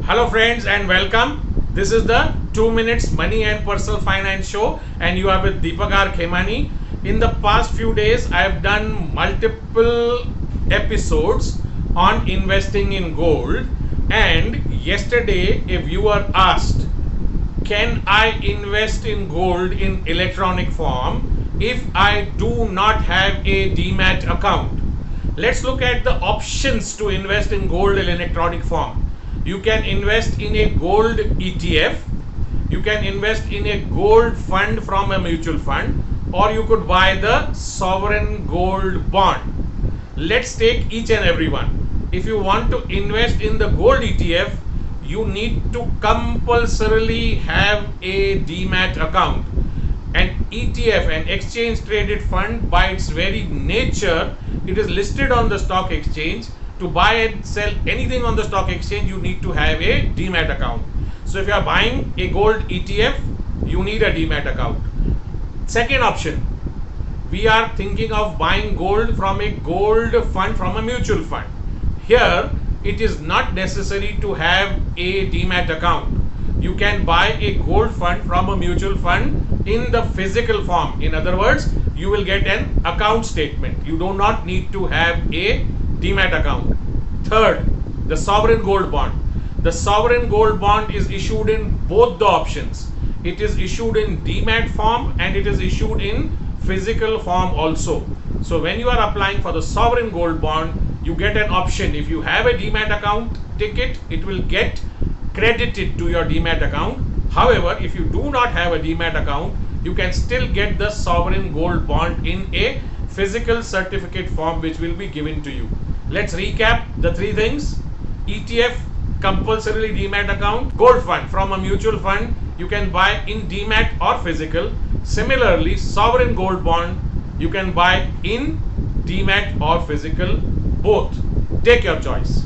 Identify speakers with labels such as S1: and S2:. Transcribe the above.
S1: Hello friends and welcome. This is the 2 minutes money and personal finance show and you are with Deepak R. Khemani. In the past few days I have done multiple episodes on investing in gold, and yesterday a viewer asked, can I invest in gold in electronic form if I do not have a demat account? Let's look at the options to invest in gold in electronic form. You can invest in a gold ETF, you can invest in a gold fund from a mutual fund, or you could buy the sovereign gold bond. Let's take each and every one. If you want to invest in the gold ETF, you need to compulsorily have a demat account. An ETF, an exchange traded fund, by its very nature, it is listed on the stock exchange. To buy and sell anything on the stock exchange, you need to have a demat account. So if you are buying a gold ETF, you need a demat account. Second option, we are thinking of buying gold from a gold fund from a mutual fund. Here it is not necessary to have a demat account. You can buy a gold fund from a mutual fund in the physical form. In other words, you will get an account statement. You do not need to have a demat account. Third, the sovereign gold bond. The sovereign gold bond is issued in both the options. It is issued in demat form and it is issued in physical form also. So when you are applying for the sovereign gold bond, you get an option. If you have a demat account ticket, it will get credited to your demat account. However, if you do not have a demat account, you can still get the sovereign gold bond in a physical certificate form which will be given to you. Let's recap the three things. ETF, compulsorily demat account. Gold fund from a mutual fund, you can buy in demat or physical. Similarly, sovereign gold bond, you can buy in demat or physical, both. Take your choice.